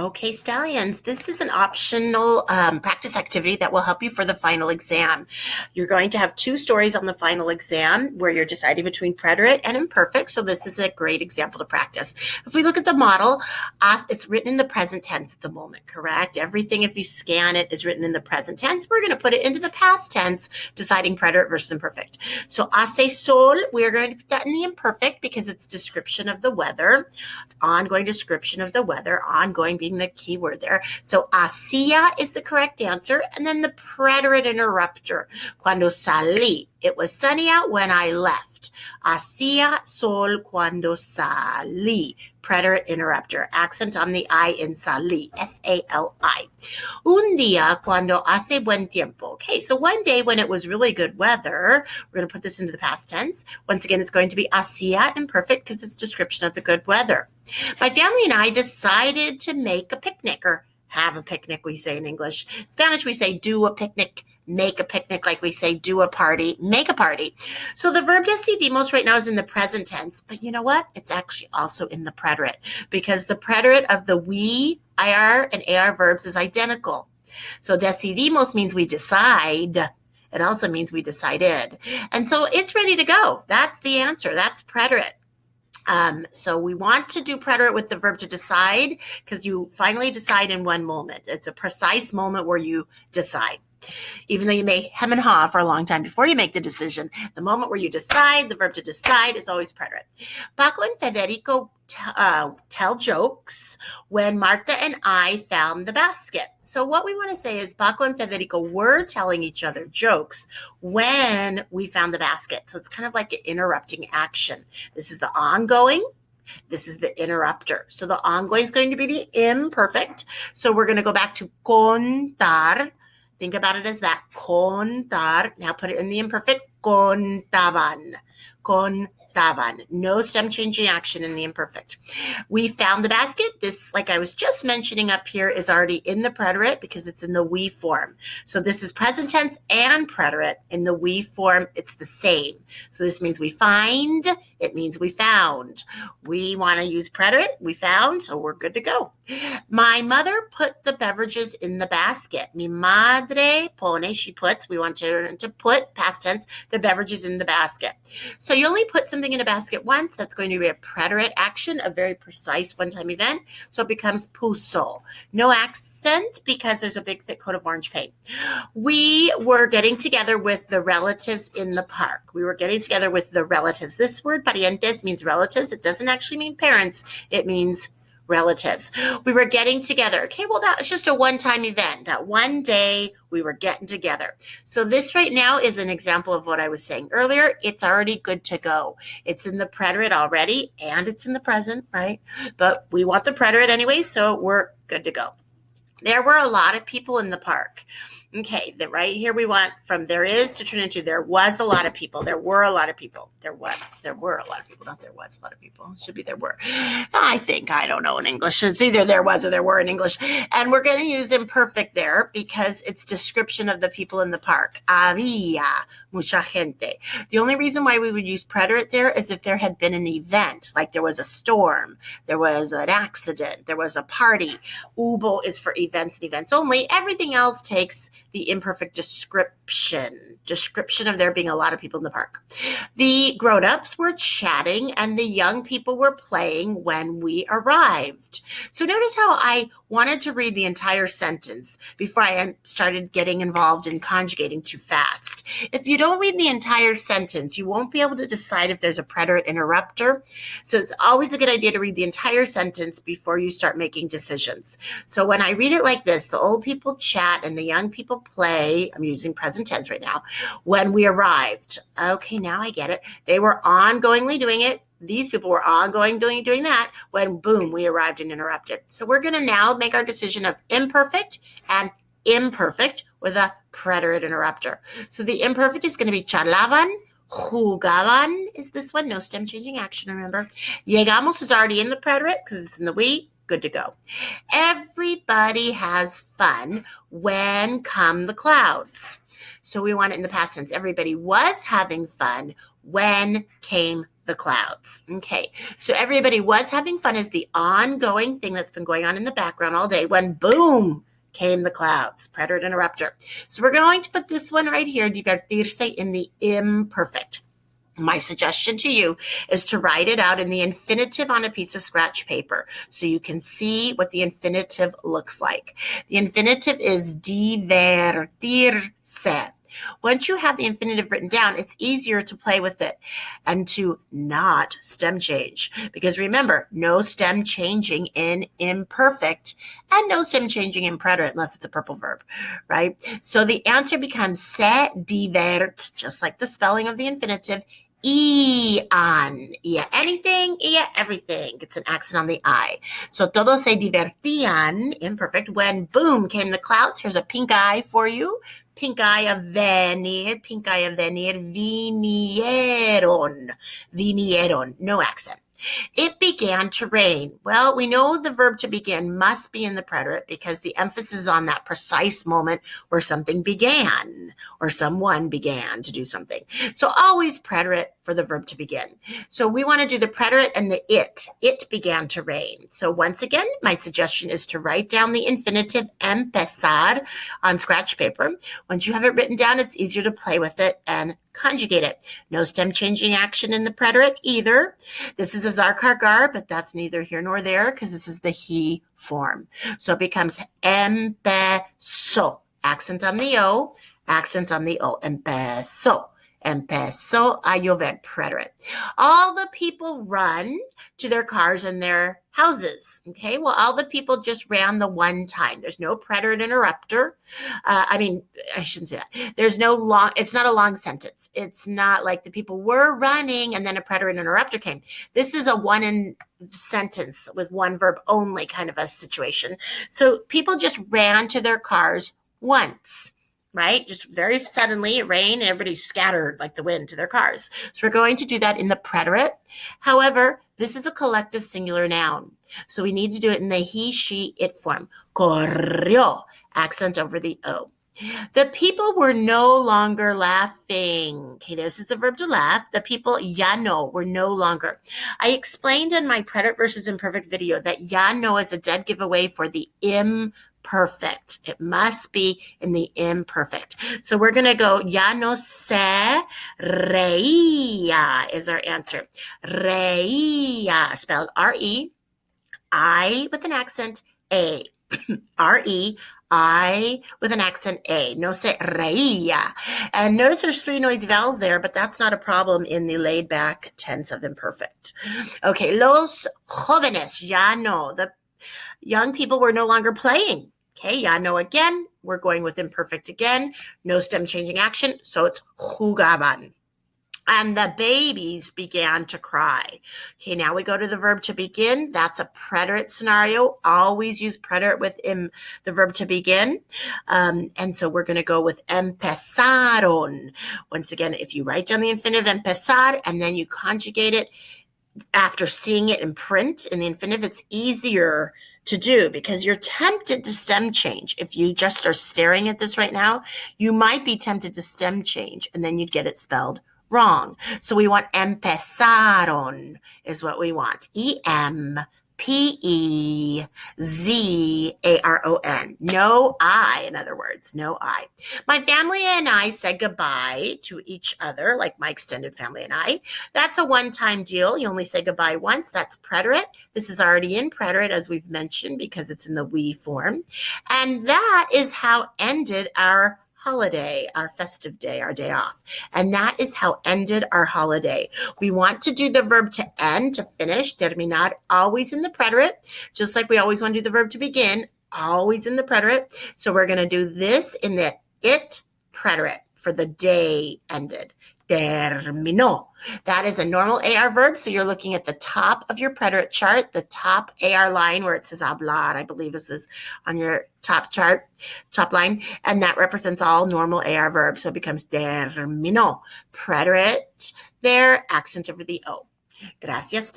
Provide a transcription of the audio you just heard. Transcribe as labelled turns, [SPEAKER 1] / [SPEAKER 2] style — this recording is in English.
[SPEAKER 1] Okay, Stallions, this is an optional practice activity that will help you for the final exam. You're going to have two stories on the final exam where you're deciding between preterite and imperfect, so this is a great example to practice. If we look at the model, it's written in the present tense at the moment, correct? Everything, if you scan it, is written in the present tense. We're going to put it into the past tense, deciding preterite versus imperfect. So, hace sol, we're going to put that in the imperfect because it's description of the weather. Ongoing description of the weather, ongoing being the key word there. So hacía is the correct answer. And then the preterite interrupter. Cuando salí. It was sunny out when I left. Hacía sol cuando salí. Preterite interrupter. Accent on the I in salí. S-A-L-I. Un día cuando hace buen tiempo. Okay, so one day when it was really good weather, we're going to put this into the past tense. Once again, it's going to be hacía imperfect because it's description of the good weather. My family and I decided to make a picnic, or have a picnic, we say in English. In Spanish, we say do a picnic, make a picnic, like we say do a party, make a party. So the verb decidimos right now is in the present tense, but you know what? It's actually also in the preterite because the preterite of the we, IR, and AR verbs is identical. So decidimos means we decide. It also means we decided. And so it's ready to go. That's the answer. That's preterite. So we want to do preterite with the verb to decide because you finally decide in one moment. It's a precise moment where you decide. Even though you may hem and haw for a long time before you make the decision, the moment where you decide, the verb to decide is always preterite. Paco and Federico tell jokes when Marta and I found the basket. So what we want to say is Paco and Federico were telling each other jokes when we found the basket. So it's kind of like an interrupting action. This is the ongoing. This is the interrupter. So the ongoing is going to be the imperfect. So we're going to go back to contar. Think about it as that. Contar. Now put it in the imperfect. Contaban. Contaban. No stem changing action in the imperfect. We found the basket. This, like I was just mentioning up here, is already in the preterite because it's in the we form. So this is present tense and preterite. In the we form, it's the same. So this means we find. It means we found. We want to use preterite. We found, so we're good to go. My mother put the beverages in the basket. Mi madre pone, she puts, we want to put, past tense, the beverages in the basket. So you only put something in a basket once. That's going to be a preterite action, a very precise one-time event. So it becomes puso. No accent because there's a big thick coat of orange paint. We were getting together with the relatives in the park. We were getting together with the relatives. This word, parientes, means relatives. It doesn't actually mean parents. It means relatives. We were getting together. Okay, well, that was just a one-time event. That one day we were getting together. So this right now is an example of what I was saying earlier. It's already good to go. It's in the preterite already, and it's in the present, right? But we want the preterite anyway, so we're good to go. There were a lot of people in the park. Okay, right here we want from there is to turn into there was a lot of people. There were a lot of people. There were a lot of people. Not there was a lot of people. It should be there were. I think, I don't know in English. It's either there was or there were in English. And we're going to use imperfect there because it's description of the people in the park. Había mucha gente. The only reason why we would use preterite there is if there had been an event, like there was a storm, there was an accident, there was a party. Hubo is for events and events only. Everything else takes the imperfect description of there being a lot of people in the park. The grown-ups were chatting and the young people were playing when we arrived. So notice how I wanted to read the entire sentence before I started getting involved in conjugating too fast. If you don't read the entire sentence, you won't be able to decide if there's a preterite interrupter. So it's always a good idea to read the entire sentence before you start making decisions. So when I read it like this, the old people chat and the young people play. I'm using present tense right now. When we arrived. Okay, now I get it. They were ongoingly doing it. These people were ongoing doing that when, boom, we arrived and interrupted. So we're going to now make our decision of imperfect and imperfect with a preterite interrupter. So the imperfect is going to be charlaban. Jugaban is this one. No stem changing action, remember. Llegamos is already in the preterite because it's in the we. Good to go. Everybody has fun when come the clouds. So we want it in the past tense. Everybody was having fun when came the clouds. Okay, so everybody was having fun is the ongoing thing that's been going on in the background all day when boom came the clouds, preterite interrupter. So we're going to put this one right here, divertirse, in the imperfect. My suggestion to you is to write it out in the infinitive on a piece of scratch paper so you can see what the infinitive looks like. The infinitive is divertirse. Once you have the infinitive written down, it's easier to play with it and to not stem change. Because remember, no stem changing in imperfect and no stem changing in preterite unless it's a purple verb, right? So the answer becomes se divert, just like the spelling of the infinitive, ian. Ia anything, ia everything. It's an accent on the I. So todos se divertían, imperfect, when boom came the clouds. Here's a pink eye for you. Pink eye of venir, vinieron, no accent. It began to rain. Well, we know the verb to begin must be in the preterite because the emphasis is on that precise moment where something began or someone began to do something. So always preterite for the verb to begin. So we want to do the preterite and the it. It began to rain. So once again, my suggestion is to write down the infinitive empezar on scratch paper. Once you have it written down, it's easier to play with it and conjugate it. No stem changing action in the preterite either. This is a Zarkargar, but that's neither here nor there because this is the he form. So it becomes empezó. Accent on the O, accent on the O. Empezó. Empezó a llover, preterite. All the people run to their cars and their houses. Okay, well, all the people just ran the one time. There's no preterite interrupter. I shouldn't say that. There's no long, it's not a long sentence. It's not like the people were running and then a preterite interrupter came. This is a one in sentence with one verb only kind of a situation. So people just ran to their cars once. Right? Just very suddenly it rained and everybody scattered like the wind to their cars. So we're going to do that in the preterite. However, this is a collective singular noun. So we need to do it in the he, she, it form. Corrió, accent over the O. The people were no longer laughing. Okay, this is the verb to laugh. The people ya no were no longer. I explained in my preterite versus imperfect video that ya no is a dead giveaway for the imperfect. It must be in the imperfect. So we're going to go ya no se reía is our answer. Reía, spelled R-E, I with an accent, A. R-E, I with an accent A. No se reía. And notice there's three noisy vowels there, but that's not a problem in the laid back tense of imperfect. Okay, los jóvenes, ya no. The young people were no longer playing. Okay, ya no again. We're going with imperfect again. No stem changing action, so it's jugaban. And the babies began to cry. Okay, now we go to the verb to begin. That's a preterite scenario. Always use preterite with the verb to begin. And so we're going to go with empezaron. Once again, if you write down the infinitive empezar and then you conjugate it after seeing it in print in the infinitive, it's easier to do because you're tempted to stem change. If you just are staring at this right now, you might be tempted to stem change and then you'd get it spelled wrong. So we want empezaron is what we want. E-M-P-E-Z-A-R-O-N. No I, in other words, no I. My family and I said goodbye to each other, like my extended family and I. That's a one-time deal. You only say goodbye once. That's preterite. This is already in preterite, as we've mentioned, because it's in the we form. And that is how ended our holiday, our festive day, our day off. And that is how ended our holiday. We want to do the verb to end, to finish, terminar, always in the preterite, just like we always want to do the verb to begin, always in the preterite. So we're going to do this in the it preterite for the day ended. Terminó. That is a normal AR verb. So you're looking at the top of your preterite chart, the top AR line where it says hablar, I believe this is on your top chart, top line. And that represents all normal AR verbs. So it becomes terminó. Preterite there, accent over the O. Gracias,